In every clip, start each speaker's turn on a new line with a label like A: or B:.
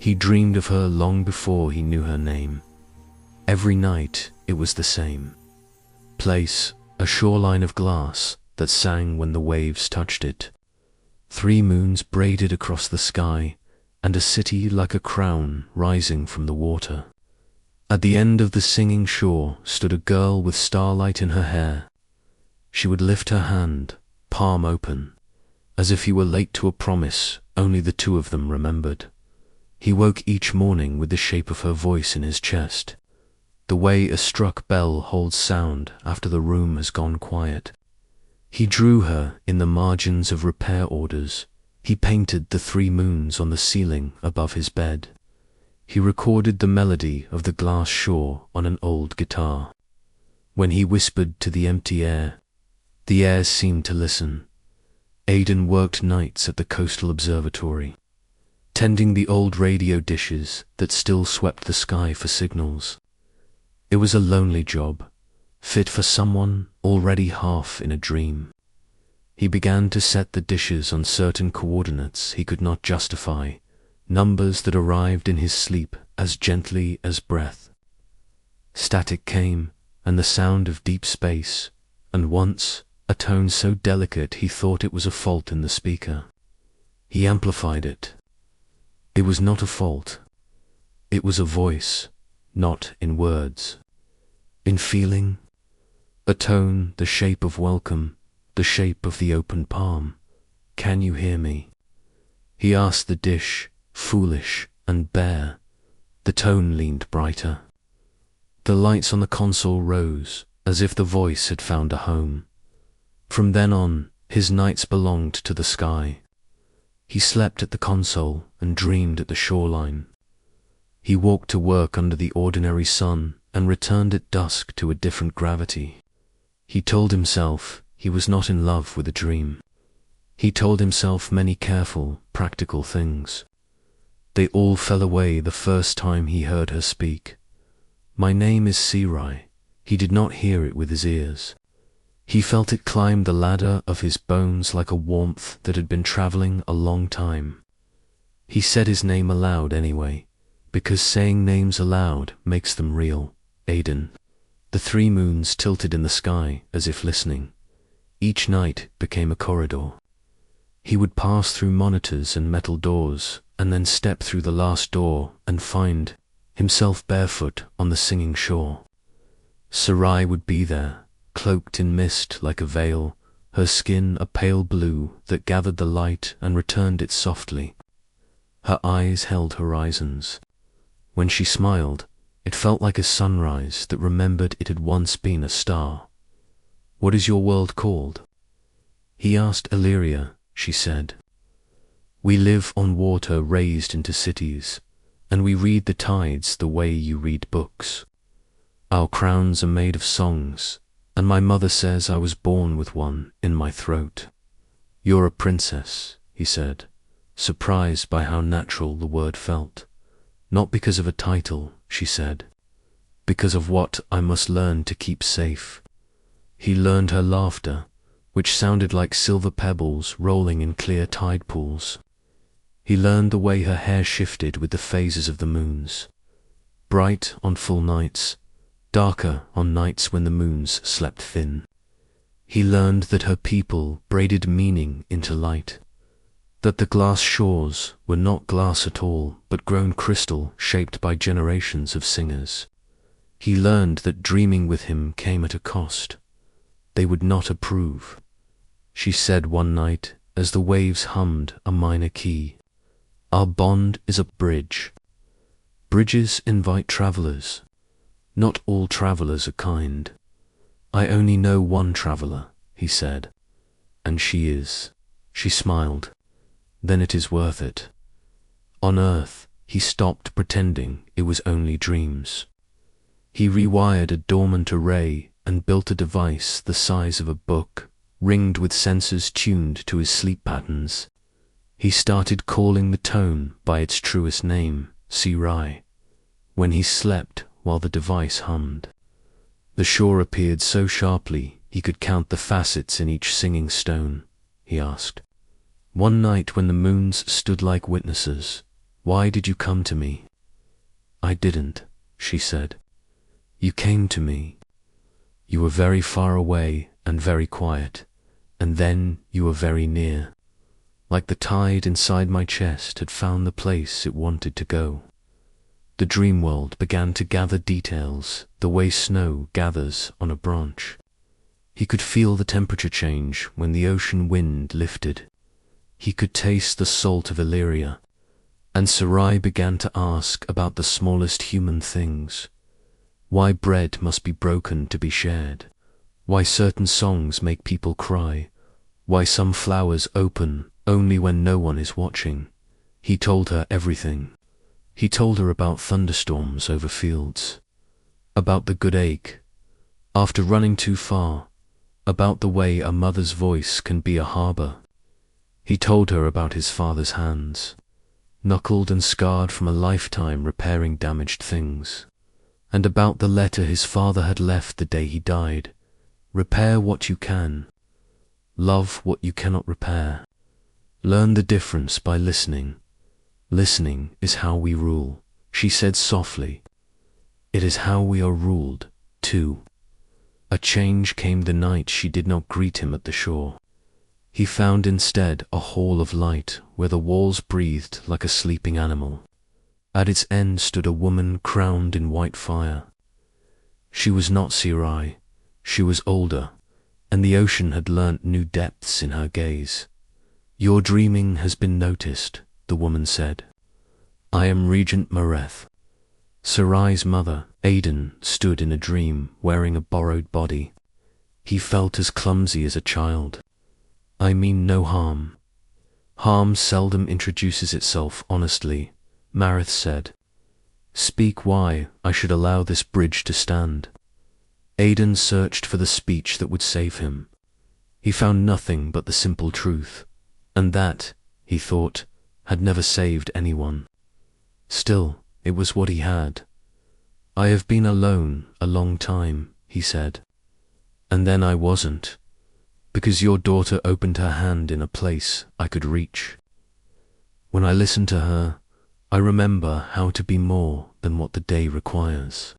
A: He dreamed of her long before he knew her name. Every night it was the same. Place, a shoreline of glass that sang when the waves touched it. 3 moons braided across the sky, and a city like a crown rising from the water. At the end of the singing shore stood a girl with starlight in her hair. She would lift her hand, palm open, as if he were late to a promise only the 2 of them remembered. He woke each morning with the shape of her voice in his chest, the way a struck bell holds sound after the room has gone quiet. He drew her in the margins of repair orders. He painted the 3 moons on the ceiling above his bed. He recorded the melody of the glass shore on an old guitar. When he whispered to the empty air, the air seemed to listen. Aidan worked nights at the coastal observatory, tending the old radio dishes that still swept the sky for signals. It was a lonely job, fit for someone already half in a dream. He began to set the dishes on certain coordinates he could not justify, numbers that arrived in his sleep as gently as breath. Static came, and the sound of deep space, and once a tone so delicate he thought it was a fault in the speaker. He amplified it. It was not a fault. It was a voice, not in words. In feeling, a tone the shape of welcome, the shape of the open palm. Can you hear me? He asked the dish, foolish and bare. The tone leaned brighter. The lights on the console rose, as if the voice had found a home. From then on, his nights belonged to the sky. He slept at the console and dreamed at the shoreline. He walked to work under the ordinary sun and returned at dusk to a different gravity. He told himself he was not in love with a dream. He told himself many careful, practical things. They all fell away the first time he heard her speak. My name is Sirai. He did not hear it with his ears. He felt it climb the ladder of his bones like a warmth that had been traveling a long time. He said his name aloud anyway, because saying names aloud makes them real. Aidan. The 3 moons tilted in the sky as if listening. Each night became a corridor. He would pass through monitors and metal doors, and then step through the last door and find himself barefoot on the singing shore. Sarai would be there, cloaked in mist like a veil, her skin a pale blue that gathered the light and returned it softly. Her eyes held horizons. When she smiled, it felt like a sunrise that remembered it had once been a star. What is your world called? He asked Illyria. She said, we live on water raised into cities, and we read the tides the way you read books. Our crowns are made of songs, and my mother says I was born with one in my throat. You're a princess, he said, surprised by how natural the word felt. Not because of a title, she said, because of what I must learn to keep safe. He learned her laughter, which sounded like silver pebbles rolling in clear tide pools. He learned the way her hair shifted with the phases of the moons, bright on full nights, darker on nights when the moons slept thin. He learned that her people braided meaning into light, that the glass shores were not glass at all, but grown crystal shaped by generations of singers. He learned that dreaming with him came at a cost. They would not approve. She said one night as the waves hummed a minor key, our bond is a bridge. Bridges invite travelers. Not all travelers are kind. I only know one traveler, he said, and she is. She smiled. Then it is worth it. On Earth, he stopped pretending it was only dreams. He rewired a dormant array and built a device the size of a book, ringed with sensors tuned to his sleep patterns. He started calling the tone by its truest name, Sirai, when he slept while the device hummed. The shore appeared so sharply he could count the facets in each singing stone, he asked. One night when the moons stood like witnesses, Why did you come to me?" "I didn't," she said. "You came to me. You were very far away and very quiet, and then you were very near, like the tide inside my chest had found the place it wanted to go." The dream world began to gather details the way snow gathers on a branch. He could feel the temperature change when the ocean wind lifted. He could taste the salt of Illyria, and Sarai began to ask about the smallest human things. Why bread must be broken to be shared, why certain songs make people cry, why some flowers open only when no one is watching. He told her everything. He told her about thunderstorms over fields, about the good ache after running too far, about the way a mother's voice can be a harbor. He told her about his father's hands, knuckled and scarred from a lifetime repairing damaged things, and about the letter his father had left the day he died. Repair what you can. Love what you cannot repair. Learn the difference by listening. Listening is how we rule, she said softly. It is how we are ruled, too. A change came the night she did not greet him at the shore. He found instead a hall of light where the walls breathed like a sleeping animal. At its end stood a woman crowned in white fire. She was not Sarai, she was older, and the ocean had learnt new depths in her gaze. "Your dreaming has been noticed," the woman said. "I am Regent Mareth." Sarai's mother, Aden, stood in a dream wearing a borrowed body. He felt as clumsy as a child. "I mean no harm." "Harm seldom introduces itself honestly," Mareth said. "Speak why I should allow this bridge to stand." Aden searched for the speech that would save him. He found nothing but the simple truth, and that, he thought, had never saved anyone. Still, it was what he had. "I have been alone a long time," he said. "And then I wasn't, because your daughter opened her hand in a place I could reach. When I listen to her, I remember how to be more than what the day requires.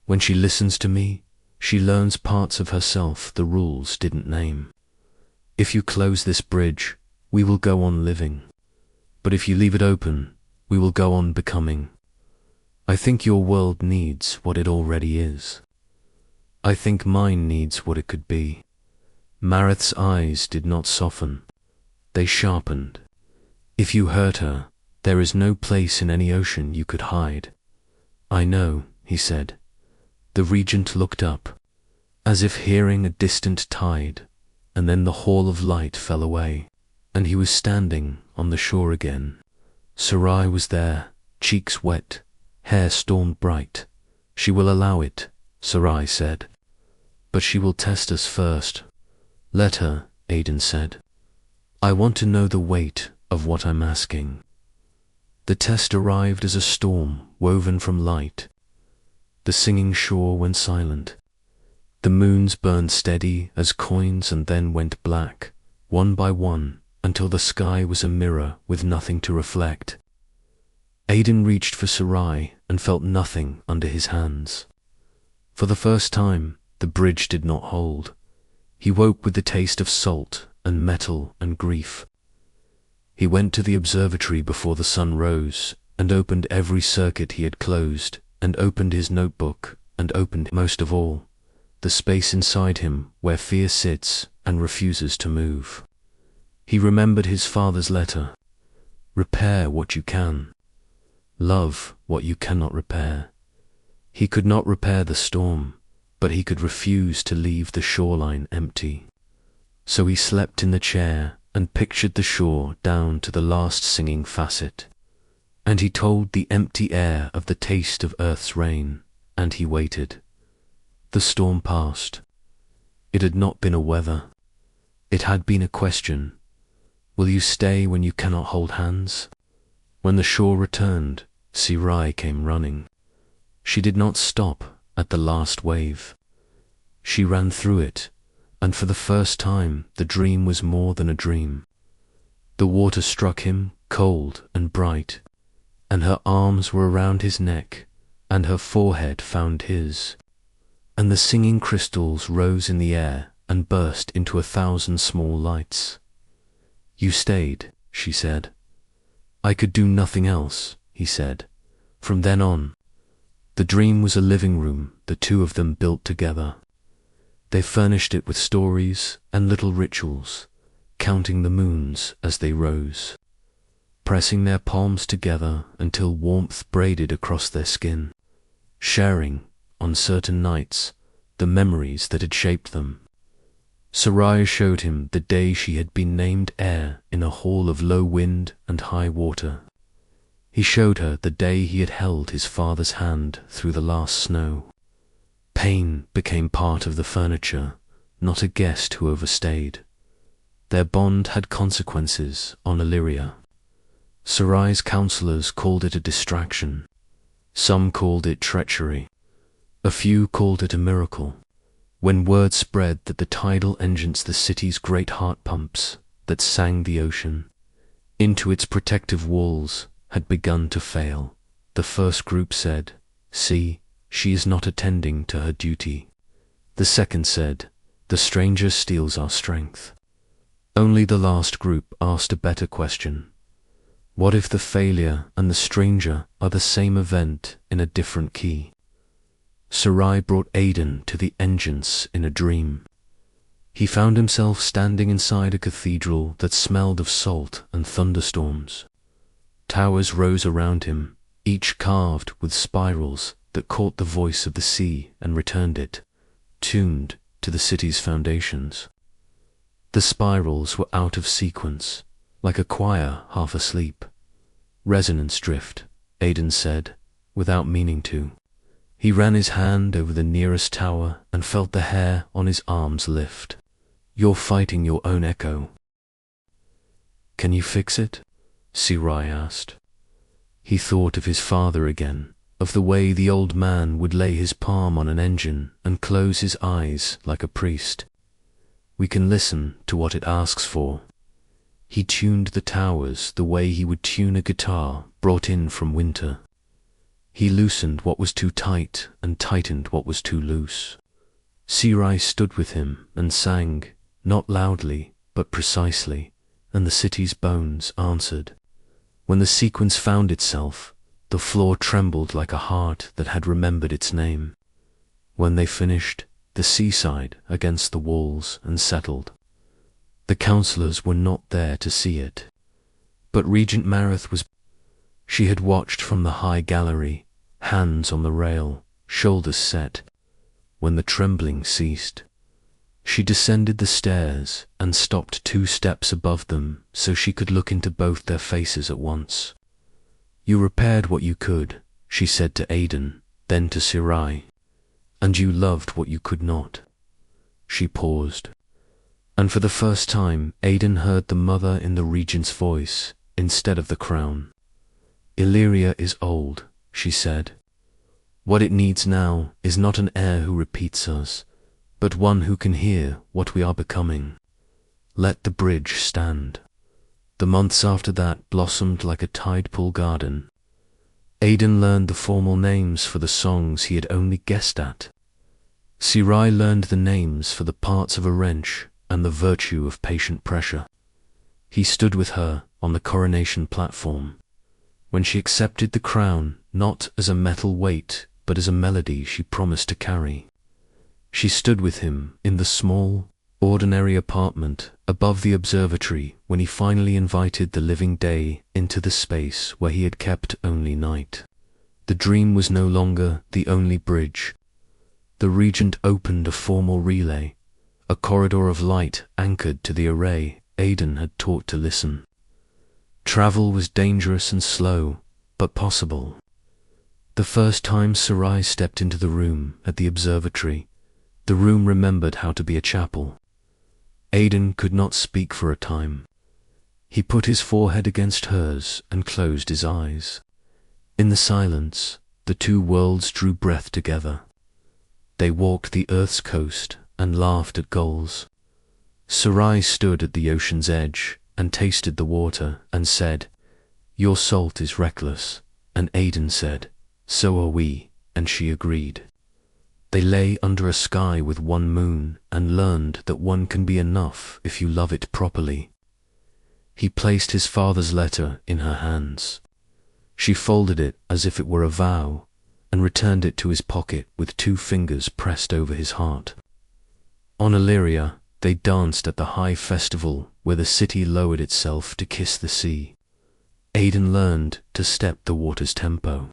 A: When she listens to me, she learns parts of herself the rules didn't name. If you close this bridge, we will go on living. But if you leave it open, we will go on becoming. I think your world needs what it already is. I think mine needs what it could be." Mareth's eyes did not soften. They sharpened. "If you hurt her, there is no place in any ocean you could hide." "I know," he said. The regent looked up, as if hearing a distant tide, and then the hall of light fell away, and he was standing on the shore again. Sarai was there, cheeks wet, hair storm bright. "She will allow it," Sarai said. "But she will test us first." "Let her," Aden said. "I want to know the weight of what I'm asking." The test arrived as a storm woven from light. The singing shore went silent. The moons burned steady as coins and then went black, one by one, until the sky was a mirror with nothing to reflect. Aden reached for Sarai and felt nothing under his hands. For the first time, the bridge did not hold. He woke with the taste of salt and metal and grief. He went to the observatory before the sun rose and opened every circuit he had closed, and opened his notebook, and opened, most of all, the space inside him where fear sits and refuses to move. He remembered his father's letter. Repair what you can. Love what you cannot repair. He could not repair the storm, but he could refuse to leave the shoreline empty. So he slept in the chair and pictured the shore down to the last singing facet. And he told the empty air of the taste of earth's rain, and he waited. The storm passed. It had not been a weather. It had been a question. Will you stay when you cannot hold hands? When the shore returned, Sarai came running. She did not stop at the last wave. She ran through it, and for the first time the dream was more than a dream. The water struck him, cold and bright. and her arms were around his neck, and her forehead found his. And the singing crystals rose in the air and burst into 1,000 small lights. "You stayed," she said. "I could do nothing else," he said. From then on, the dream was a living room the two of them built together. They furnished it with stories and little rituals, counting the moons as they rose, pressing their palms together until warmth braided across their skin, sharing, on certain nights, the memories that had shaped them. Sarai showed him the day she had been named heir in a hall of low wind and high water. He showed her the day he had held his father's hand through the last snow. Pain became part of the furniture, not a guest who overstayed. Their bond had consequences on Illyria. Sarai's counselors called it a distraction. Some called it treachery. A few called it a miracle. When word spread that the tidal engines the city's great heart pumps that sang the ocean into its protective walls had begun to fail, the first group said, "See, she is not attending to her duty." The second said, "The stranger steals our strength." Only the last group asked a better question. What if the failure and the stranger are the same event in a different key? Sarai brought Aidan to the engines in a dream. He found himself standing inside a cathedral that smelled of salt and thunderstorms. Towers rose around him, each carved with spirals that caught the voice of the sea and returned it, tuned to the city's foundations. The spirals were out of sequence, like a choir half asleep. "Resonance drift," Aidan said, without meaning to. He ran his hand over the nearest tower and felt the hair on his arms lift. "You're fighting your own echo." "Can you fix it?" Sarai asked. He thought of his father again, of the way the old man would lay his palm on an engine and close his eyes like a priest. "We can listen to what it asks for." He tuned the towers the way he would tune a guitar brought in from winter. He loosened what was too tight and tightened what was too loose. Sarai stood with him and sang, not loudly, but precisely, and the city's bones answered. When the sequence found itself, the floor trembled like a heart that had remembered its name. When they finished, the seaside against the walls and settled. The counselors were not there to see it. But Regent Marith was. She had watched from the high gallery, hands on the rail, shoulders set. When the trembling ceased, she descended the stairs and stopped 2 steps above them so she could look into both their faces at once. "You repaired what you could," she said to Aidan, then to Sarai, "and you loved what you could not." She paused, and for the first time Aidan heard the mother in the regent's voice instead of the crown. "Illyria is old," she said. "What it needs now is not an heir who repeats us, but one who can hear what we are becoming. Let the bridge stand." The months after that blossomed like a tide-pool garden. Aidan learned the formal names for the songs he had only guessed at. Sarai learned the names for the parts of a wrench and the virtue of patient pressure. He stood with her on the coronation platform. When she accepted the crown, not as a metal weight, but as a melody she promised to carry. She stood with him in the small, ordinary apartment above the observatory when he finally invited the living day into the space where he had kept only night. The dream was no longer the only bridge. The regent opened a formal relay, a corridor of light anchored to the array Aidan had taught to listen. Travel was dangerous and slow, but possible. The first time Sarai stepped into the room at the observatory, the room remembered how to be a chapel. Aidan could not speak for a time. He put his forehead against hers and closed his eyes. In the silence, the 2 worlds drew breath together. They walked the earth's coast and laughed at gulls. Sarai stood at the ocean's edge and tasted the water and said, "Your salt is reckless, and Aidan said, "So are we," and she agreed. They lay under a sky with one moon and learned that one can be enough if you love it properly. He placed his father's letter in her hands. She folded it as if it were a vow and returned it to his pocket with 2 fingers pressed over his heart. On Illyria, they danced at the high festival where the city lowered itself to kiss the sea. Aidan learned to step the water's tempo.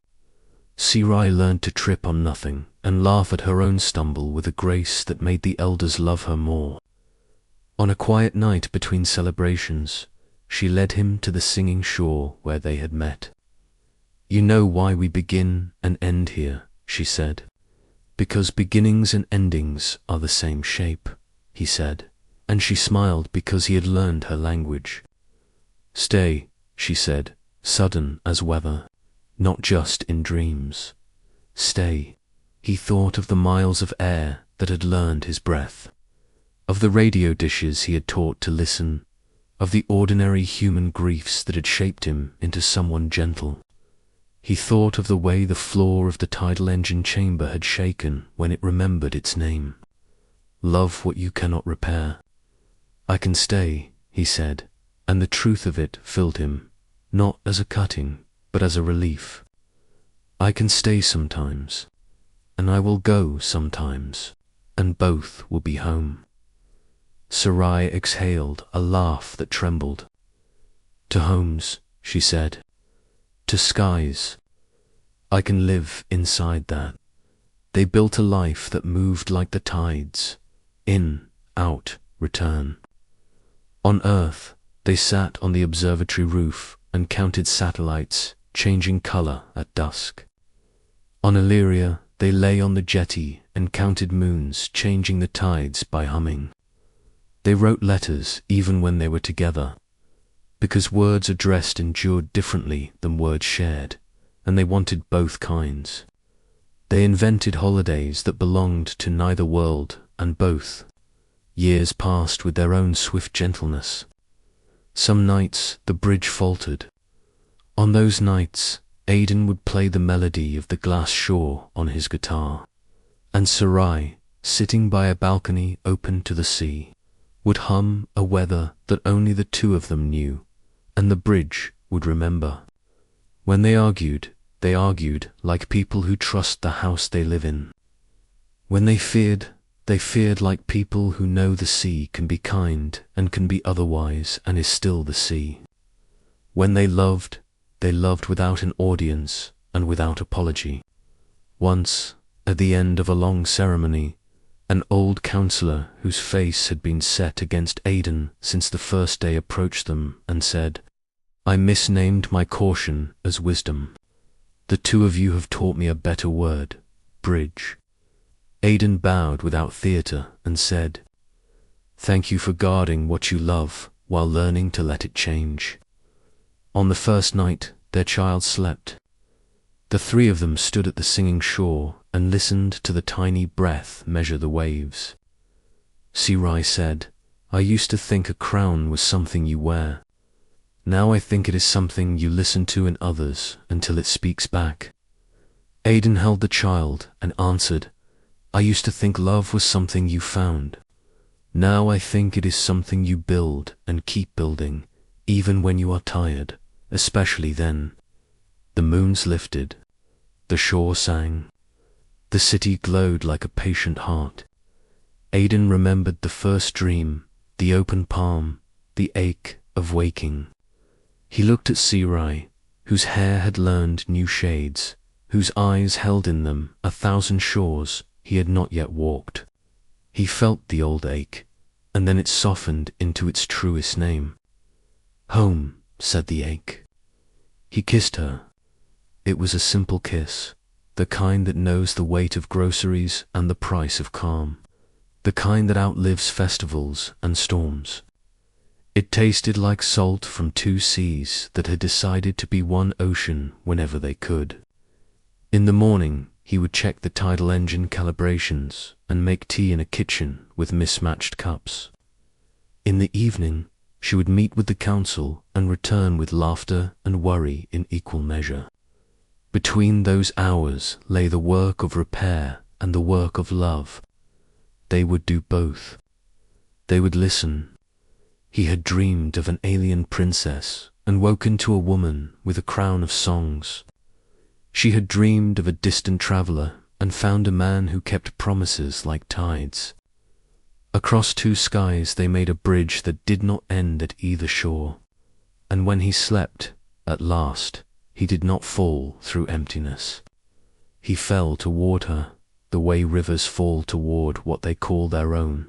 A: Sarai learned to trip on nothing and laugh at her own stumble with a grace that made the elders love her more. On a quiet night between celebrations, she led him to the singing shore where they had met. "You know why we begin and end here," she said. "Because beginnings and endings are the same shape," he said, and she smiled because he had learned her language. "Stay," she said, sudden as weather, "not just in dreams. Stay." He thought of the miles of air that had learned his breath, of the radio dishes he had taught to listen, of the ordinary human griefs that had shaped him into someone gentle. He thought of the way the floor of the tidal engine chamber had shaken when it remembered its name. "Love what you cannot repair." "I can stay," he said, and the truth of it filled him, not as a cutting, but as a relief. "I can stay sometimes, and I will go sometimes, and both will be home." Sarai exhaled a laugh that trembled. "To homes," she said. "To skies. I can live inside that." They built a life that moved like the tides, in, out, return. On Earth, they sat on the observatory roof and counted satellites changing color at dusk. On Illyria, they lay on the jetty and counted moons changing the tides by humming. They wrote letters even when they were together, because words addressed endured differently than words shared, and they wanted both kinds. They invented holidays that belonged to neither world and both. Years passed with their own swift gentleness. Some nights the bridge faltered. On those nights, Aidan would play the melody of the glass shore on his guitar, and Sarai, sitting by a balcony open to the sea, would hum a weather that only the 2 of them knew, and the bridge would remember. When they argued like people who trust the house they live in. When they feared like people who know the sea can be kind and can be otherwise and is still the sea. When they loved without an audience and without apology. Once, at the end of a long ceremony, an old counselor whose face had been set against Aidan since the first day approached them and said, "I misnamed my caution as wisdom. The 2 of you have taught me a better word, bridge." Aidan bowed without theatre and said, "Thank you for guarding what you love while learning to let it change." On the first night, their child slept. The 3 of them stood at the singing shore and listened to the tiny breath measure the waves. Sarai said, "I used to think a crown was something you wear. Now I think it is something you listen to in others until it speaks back." Aidan held the child and answered, "I used to think love was something you found. Now I think it is something you build and keep building, even when you are tired, especially then." The moons lifted. The shore sang. The city glowed like a patient heart. Aidan remembered the first dream, the open palm, the ache of waking. He looked at Sarai, whose hair had learned new shades, whose eyes held in them 1,000 shores he had not yet walked. He felt the old ache, and then it softened into its truest name. "Home," said the ache. He kissed her. It was a simple kiss, the kind that knows the weight of groceries and the price of calm, the kind that outlives festivals and storms. It tasted like salt from 2 seas that had decided to be one ocean whenever they could. In the morning, he would check the tidal engine calibrations and make tea in a kitchen with mismatched cups. In the evening, she would meet with the council and return with laughter and worry in equal measure. Between those hours lay the work of repair and the work of love. They would do both. They would listen. He had dreamed of an alien princess and woken to a woman with a crown of songs. She had dreamed of a distant traveler and found a man who kept promises like tides. Across two skies they made a bridge that did not end at either shore. And when he slept, at last, he did not fall through emptiness. He fell toward her, the way rivers fall toward what they call their own.